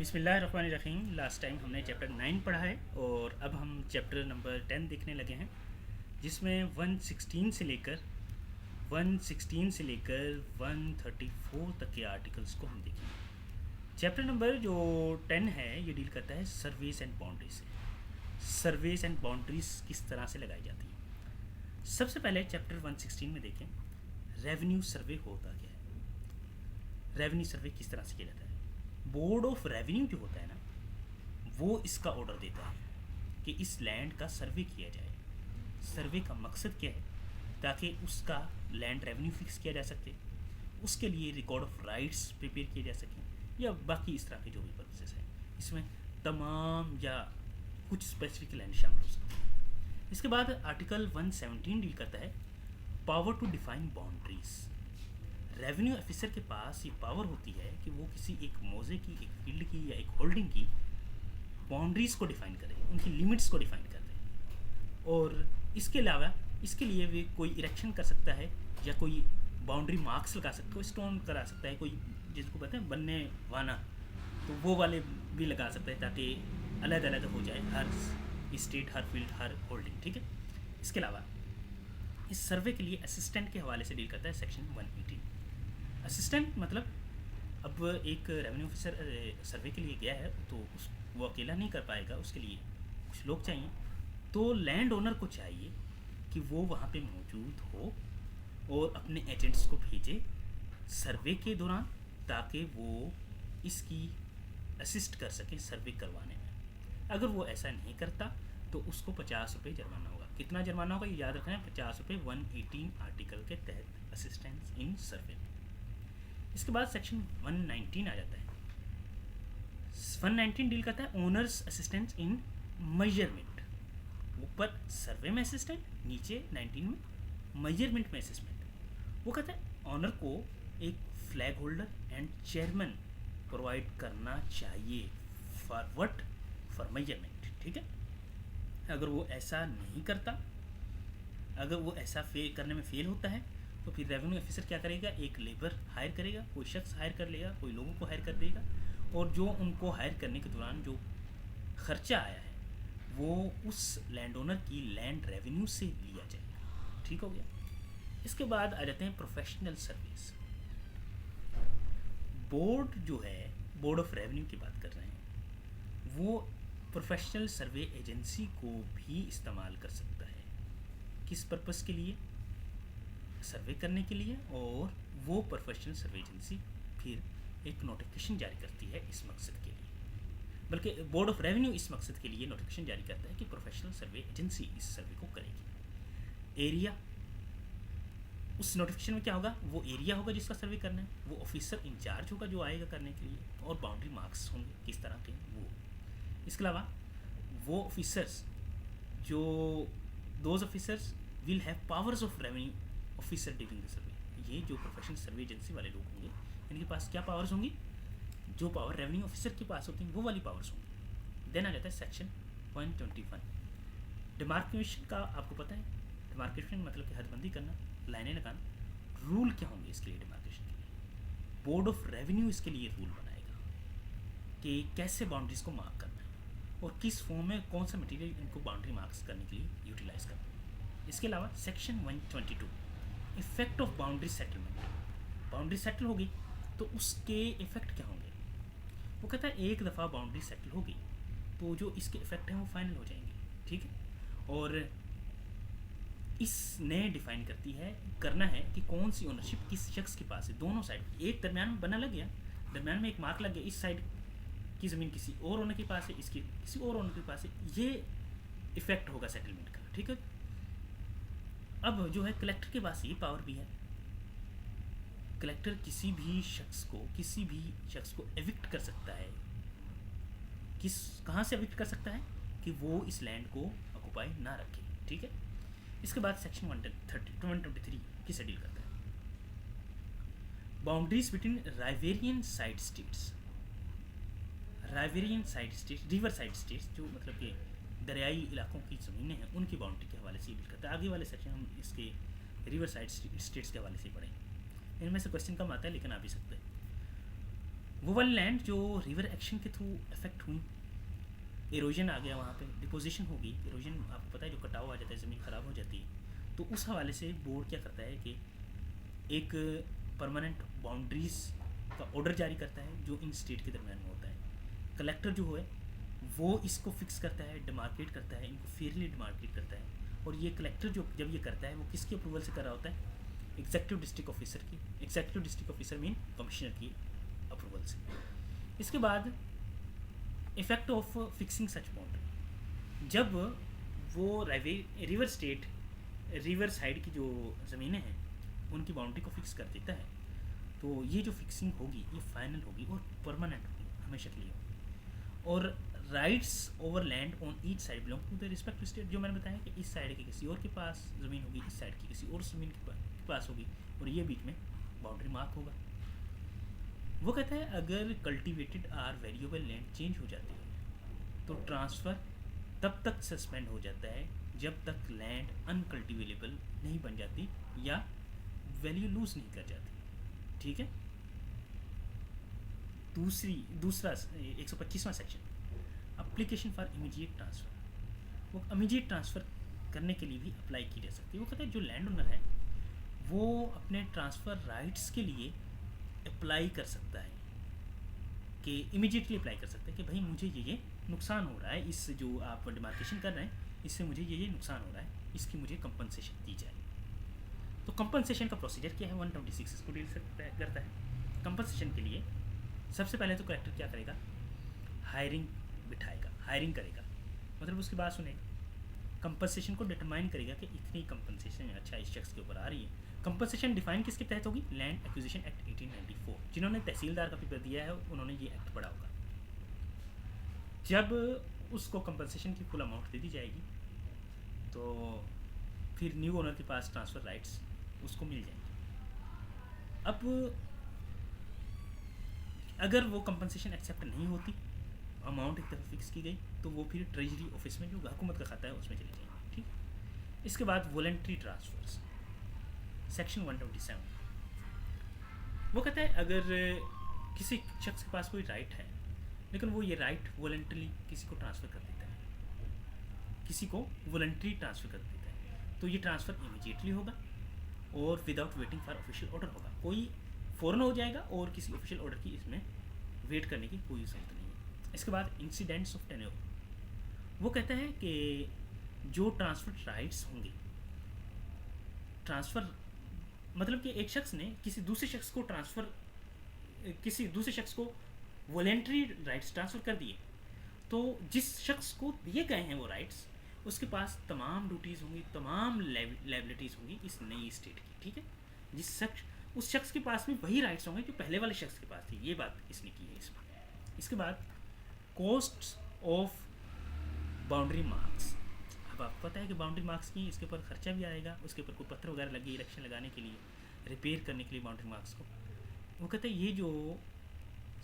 बिस्मिल्लाहिर्रहमानिर्रहीम। Last time हमने chapter 9 पढ़ा है और अब हम चैप्टर नंबर 10 देखने लगे हैं, जिसमें 116 से लेकर 134 तक के आर्टिकल्स को हम देखेंगे। चैप्टर नंबर जो 10 है ये डील करता है सर्वेस एंड बाउंड्रीज से। सर्वेस एंड बाउंड्रीज किस तरह से लगाई जाती हैं। सबसे पहले चैप्टर 116 में देखें रेवेन्यू सर्वे होता क्या है। रेवेन्यू सर्वे किस तरह से किया जाता है। बोर्ड ऑफ रेवेन्यू जो होता है ना, वो इसका ऑर्डर देता है कि इस लैंड का सर्वे किया जाए। सर्वे का मकसद क्या है, ताकि उसका लैंड रेवेन्यू फिक्स किया जा सके, उसके लिए रिकॉर्ड ऑफ राइट्स प्रिपेयर किए जा सकें, या बाकी इस तरह के जो भी पर्पसेस हैं। इसमें तमाम या कुछ स्पेसिफिक लैंड शामिल हो सकते हैं। इसके बाद आर्टिकल 117 डील करता है power to define boundaries. Revenue officer के पास ये पावर होती है कि वो किसी एक मौजे की, एक फील्ड की या एक होल्डिंग की बाउंड्रीज़ को डिफ़ाइन करे, उनकी लिमिट्स को डिफ़ाइन कर दे। और इसके अलावा इसके लिए वे कोई इरेक्शन कर सकता है या कोई बाउंड्री मार्क्स लगा सकता है, कोई स्टोन करा सकता है, कोई जिसको कहते हैं बनने वाना, तो वो वाले भी लगा सकता है ताकि अलग अलग हो जाए हर स्टेट, हर फील्ड, हर होल्डिंग। ठीक है। इसके अलावा इस सर्वे के लिए असिस्टेंट के हवाले से डील करता है सेक्शन 118। असिस्टेंट मतलब अब एक रेवेन्यू ऑफिसर सर्वे के लिए गया है तो वो अकेला नहीं कर पाएगा, उसके लिए कुछ लोग चाहिए। तो लैंड ओनर को चाहिए कि वो वहाँ पे मौजूद हो और अपने एजेंट्स को भेजे सर्वे के दौरान, ताकि वो इसकी असिस्ट कर सकें सर्वे करवाने में। अगर वो ऐसा नहीं करता तो उसको 50 रुपये जुर्माना होगा। कितना जुर्माना होगा ये याद रखना है, 50 रुपये 118 आर्टिकल के तहत असिस्टेंस इन सर्वे। इसके बाद सेक्शन 119 आ जाता है। 119 डील करता है ओनर्स असिस्टेंस इन मेजरमेंट। ऊपर सर्वे में असिस्टेंट, नीचे 19 में मेजरमेंट में असिस्टेंट। वो कहता है ऑनर को एक flag holder and chairman provide करना चाहिए फॉर व्हाट, फॉर मेजरमेंट। ठीक है। अगर वो ऐसा नहीं करता, अगर वो ऐसा करने में फेल होता है, तो फिर रेवेन्यू ऑफिसर क्या करेगा, एक लेबर हायर करेगा, कोई शख्स हायर कर लेगा, कोई लोगों को हायर कर देगा, और जो उनको हायर करने के दौरान जो खर्चा आया है वो उस लैंड ओनर की लैंड रेवेन्यू से लिया जाएगा। ठीक हो गया। इसके बाद आ जाते हैं प्रोफेशनल सर्विस। बोर्ड जो है, बोर्ड ऑफ रेवेन्यू की बात कर रहे हैं, वो प्रोफेशनल सर्वे एजेंसी को भी इस्तेमाल कर सकता है। किस पर्पस के लिए, सर्वे करने के लिए। और वो प्रोफेशनल सर्वे एजेंसी फिर एक नोटिफिकेशन जारी करती है इस मकसद के लिए, बल्कि बोर्ड ऑफ रेवेन्यू इस मकसद के लिए नोटिफिकेशन जारी करता है कि प्रोफेशनल सर्वे एजेंसी इस सर्वे को करेगी। एरिया, उस नोटिफिकेशन में क्या होगा, वो एरिया होगा जिसका सर्वे करना है, वो ऑफिसर इंचार्ज होगा जो आएगा करने के लिए, और बाउंड्री मार्क्स होंगे किस तरह के वो। इसके अलावा वो ऑफिसर्स जो those officers will have powers of revenue officer during the survey. ये जो प्रोफेशनल सर्वे एजेंसी वाले लोग होंगे इनके पास क्या पावर्स होंगी, जो पावर रेवेन्यू ऑफिसर के पास होती हैं वो वाली पावर्स होंगी। देन आ जाता है सेक्शन 121। डिमार्केशन का आपको पता है, डिमार्केशन मतलब कि हदबंदी करना, लाइनें लगाना। रूल क्या होंगे इसके लिए, डिमार्केशन के लिए बोर्ड ऑफ रेवेन्यू इसके लिए रूल बनाएगा कि कैसे बाउंड्रीज को मार्क करना है और किस फॉर्म में कौन सा मटेरियल इनको बाउंड्री मार्क्स करने के लिए यूटिलाइज करना है। इसके अलावा section 122 effect of boundary settlement. Boundary settle होगी तो उसके इफ़ेक्ट क्या होंगे। वो कहता है एक दफ़ा बाउंड्री सेटल होगी तो जो इसके इफ़ेक्ट हैं वो फाइनल हो जाएंगे। ठीक है। और इसने डिफ़ाइन करना है कि कौन सी ओनरशिप किस शख्स के पास है। दोनों साइड, एक दरमियान में बना लग गया, दरमियान में एक मार्क लग गया, इस साइड की ज़मीन किसी और ओनर के पास है, इसकी किसी और ओनर के पास है, ये इफ़ेक्ट होगा सेटलमेंट का। ठीक है। अब जो है कलेक्टर के पास ये पावर भी है। कलेक्टर किसी भी शख्स को एविक्ट कर सकता है। कहाँ से एविक्ट कर सकता है कि वो इस लैंड को ऑक्युपाई ना रखे। ठीक है। इसके बाद सेक्शन 123 किसे डील करता है, boundaries between riparian side states. Riparian side states, river side states, जो मतलब कि दरियाई इलाकों की ज़मीनें हैं, उनकी बाउंड्री के हवाले से डील करता है। आगे वाले सेक्शन हम इसके रिवर साइड स्टेट्स के हवाले से पढ़ेंगे। इनमें से क्वेश्चन कम आता है लेकिन आ भी सकते हैं। वो वाली लैंड जो रिवर एक्शन के थ्रू इफेक्ट हुई, इरोजन आ गया वहाँ पे, डिपोजिशन होगी, इरोजन आपको पता है जो कटाव आ जाता है, ज़मीन ख़राब हो जाती है, तो उस हवाले से बोर्ड क्या करता है कि एक परमानेंट बाउंड्रीज़ का ऑर्डर जारी करता है जो इन स्टेट के दरमियान में होता है। कलेक्टर जो है वो इसको फिक्स करता है, डिमार्केट करता है, इनको फेयरली डिमार्केट करता है। और ये कलेक्टर जो जब ये करता है वो किसकी अप्रूवल से कर रहा होता है? एग्जेक्टिव डिस्ट्रिक्ट ऑफिसर की। Executive district officer mean commissioner की अप्रूवल से। इसके बाद effect of fixing such boundary, जब वो रिवर स्टेट रिवर साइड की जो ज़मीनें हैं उनकी बाउंड्री को फिक्स कर देता है, तो ये जो फिक्सिंग होगी ये फाइनल होगी और परमानेंट होगी, हमेशा के लिए होगी। और rights over land on each side belong to the respective state, जो मैंने बताया कि इस साइड की किसी और के पास ज़मीन होगी, इस साइड की किसी और ज़मीन के पास होगी, और ये बीच में बाउंड्री मार्क होगा। वो कहता है अगर cultivated or variable land change हो जाती है तो ट्रांसफ़र तब तक सस्पेंड हो जाता है जब तक लैंड अनकल्टिवेबल नहीं बन जाती या वैल्यू लूज नहीं कर जाती। ठीक है। दूसरा 125वां section, application for immediate transfer. वो इमीडिएट ट्रांसफ़र करने के लिए भी अप्लाई की जा सकती है। वो कहता है जो लैंड ओनर है वो अपने ट्रांसफ़र राइट्स के लिए अप्लाई कर सकता है, कि इमीडिएटली अप्लाई कर सकता है कि भाई मुझे ये नुकसान हो रहा है, इस जो आप डिमार्केशन कर रहे हैं इससे मुझे ये नुकसान हो रहा है, इसकी मुझे कंपनसेशन दी जाए। तो कंपनसेशन का प्रोसीजर क्या है? 126 इसको डील करता है। कंपनसेशन के लिए सबसे पहले तो कलेक्टर क्या करेगा? हायरिंग बिठाएगा, हायरिंग करेगा, मतलब उसकी बात सुनेगा, कंपनसेशन को डिटरमाइन करेगा कि इतनी कंपनसेशन अच्छा इस शख्स के ऊपर आ रही है। कंपनसेशन डिफाइन किसके तहत होगी? Land acquisition act 1894। जिन्होंने तहसीलदार का पेपर दिया है उन्होंने ये एक्ट पढ़ा होगा। जब उसको कंपनसेशन की फुल अमाउंट दे दी जाएगी तो फिर न्यू ओनर के पास ट्रांसफ़र राइट्स उसको मिल जाएंगे। अब अगर वो कंपनसेशन एक्सेप्ट नहीं होती, अमाउंट एक तरफ फिक्स की गई, तो वो फिर ट्रेजरी ऑफिस में जो हुकूमत का खाता है उसमें चली जाएंगी। ठीक। इसके बाद वॉलंटरी ट्रांसफ़र्स, सेक्शन 127। वो कहता है अगर किसी शख्स के पास कोई राइट है लेकिन वो ये राइट वॉलंटरी किसी को ट्रांसफ़र कर देता है, किसी को वॉलंटरी ट्रांसफ़र कर देता है, तो ये ट्रांसफ़र इमीडिएटली होगा और without waiting for official order होगा। कोई फ़ौरन हो जाएगा और किसी ऑफिशियल ऑर्डर की इसमें वेट करने की कोई ज़रूरत नहीं है। इसके बाद इंसिडेंट्स ऑफ टेन्योर, वो कहता है कि जो ट्रांसफ़र राइट्स होंगे, ट्रांसफ़र मतलब कि एक शख्स ने किसी दूसरे शख्स को वॉलेंट्री राइट्स ट्रांसफ़र कर दिए, तो जिस शख्स को दिए गए हैं वो राइट्स उसके पास तमाम ड्यूटीज़ होंगी, तमाम लाइबिलिटीज़ होंगी इस नई स्टेट की। ठीक है। उस शख्स के पास भी वही राइट्स होंगे जो पहले वाले शख्स के पास थी। ये बात इसने की है इसमें। इसके बाद कॉस्ट ऑफ बाउंड्री मार्क्स। अब आपको पता है कि बाउंड्री मार्क्स की इसके ऊपर खर्चा भी आएगा, उसके ऊपर कोई पत्थर वगैरह लगे इलेक्शन लगाने के लिए, रिपेयर करने के लिए बाउंड्री मार्क्स को। वो कहते हैं ये जो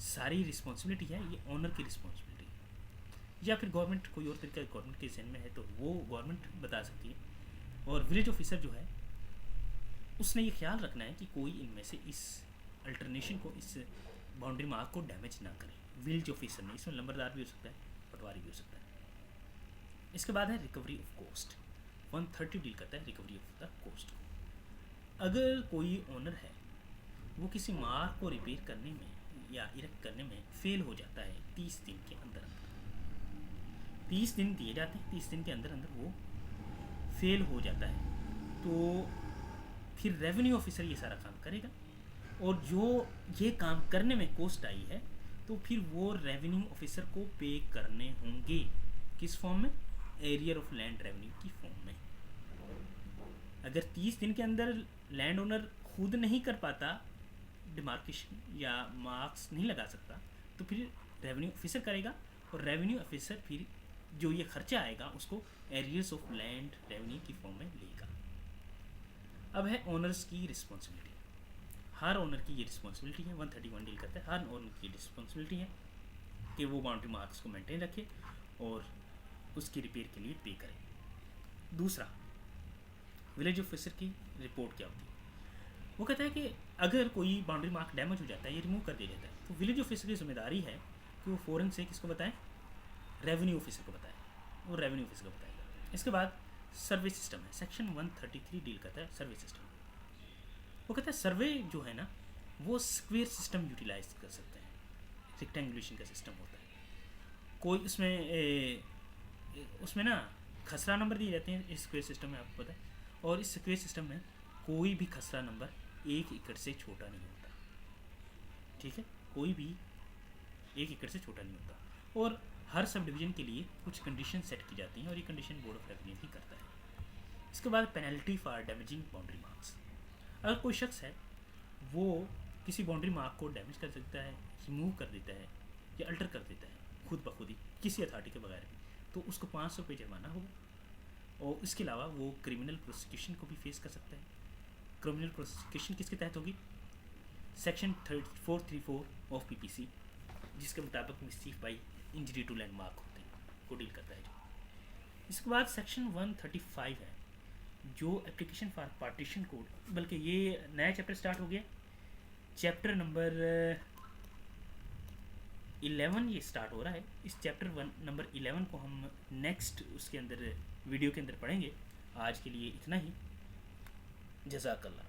सारी रिस्पॉन्सिबिलिटी है ये ऑनर की रिस्पॉन्सिबिलिटी है, या फिर गवर्नमेंट कोई और तरीका गवर्नमेंट के जहन में है तो वो गवर्नमेंट बता सकती है। और विलेज ऑफिसर जो है उसने ये ख्याल रखना है कि कोई इनमें से इस अल्टरनेशन को, इस बाउंड्री मार्क को डैमेज ना करे। विलेज ऑफिसर ने, इसमें लंबरदार भी हो सकता है, पटवारी भी हो सकता है। इसके बाद है रिकवरी ऑफ कॉस्ट। 130 डील करता है रिकवरी ऑफ द कॉस्ट को। अगर कोई ओनर है वो किसी मार्क को रिपेयर करने में या इरेक्ट करने में फेल हो जाता है 30 दिन के अंदर 30 दिन दिए जाते हैं, 30 दिन के अंदर वो फेल हो जाता है, तो फिर रेवेन्यू ऑफिसर ये सारा काम करेगा, और जो ये काम करने में कॉस्ट आई है तो फिर वो रेवेन्यू ऑफिसर को पे करने होंगे। किस फॉर्म में? एरियर ऑफ लैंड रेवेन्यू की फॉर्म में। अगर 30 दिन के अंदर लैंड ओनर खुद नहीं कर पाता, डिमार्केशन या मार्क्स नहीं लगा सकता, तो फिर रेवेन्यू ऑफिसर करेगा, और रेवेन्यू ऑफिसर फिर जो ये खर्चा आएगा उसको एरियर्स ऑफ लैंड रेवेन्यू की फॉर्म में लेगा। अब है ओनर्स की रिस्पॉन्सिबिलिटी। हर ओनर की ये रिस्पॉन्सिबिलिटी है, 131 डील करता है, हर ओनर की रिस्पॉन्सिबिलिटी है कि वो बाउंड्री मार्क्स को मेंटेन रखे और उसकी रिपेयर के लिए पे करे। दूसरा, विलेज ऑफिसर की रिपोर्ट क्या होती है? वो कहता है कि अगर कोई बाउंड्री मार्क डैमेज हो जाता है या रिमूव कर दिया जाता है तो विलेज ऑफिसर की जिम्मेदारी है कि वो फ़ौरन से किसको बताएं, रेवेन्यू ऑफिसर को बताएं, वो रेवेन्यू ऑफिसर को बताएगा। इसके बाद सर्वे सिस्टम है, सेक्शन 133 डील करता है सर्वे सिस्टम। वो कहता है सर्वे जो है ना वो स्क्वेयर सिस्टम यूटिलाइज कर सकते हैं, रेक्टेंगुलेशन का सिस्टम होता है। कोई उसमें ना खसरा नंबर दिए जाते हैं इस स्क्वेयर सिस्टम में, आपको पता है। और इस स्क्वेयर सिस्टम में कोई भी खसरा नंबर 1 एकड़ से छोटा नहीं होता, ठीक है, कोई भी 1 एकड़ से छोटा नहीं होता। और हर सब डिवीज़न के लिए कुछ कंडीशन सेट की जाती हैं और ये कंडीशन बोर्ड ऑफ रेवेन्यू ही करता है। इसके बाद penalty for damaging boundary marks. अगर कोई शख्स है वो किसी बाउंड्री मार्क को डैमेज कर सकता है, रिमूव कर देता है या अल्टर कर देता है खुद ब खुद ही किसी अथॉरिटी के बगैर भी, तो उसको 500 रुपये जुर्माना होगा। और इसके अलावा वो क्रिमिनल प्रोसिक्यूशन को भी फेस कर सकता है। क्रिमिनल प्रोसिक्यूशन किसके तहत होगी, सेक्शन 434 ऑफ पीपीसी, जिसके मुताबिक mischief by injury to landmark होते हैं को डील करता है। इसके बाद सेक्शन 135 है जो एप्लीकेशन फॉर पार्टीशन कोड, बल्कि ये नया चैप्टर स्टार्ट हो गया, चैप्टर नंबर 11 ये स्टार्ट हो रहा है। इस चैप्टर नंबर 11 को हम नेक्स्ट उसके अंदर वीडियो के अंदर पढ़ेंगे। आज के लिए इतना ही, जज़ाकल्लाह।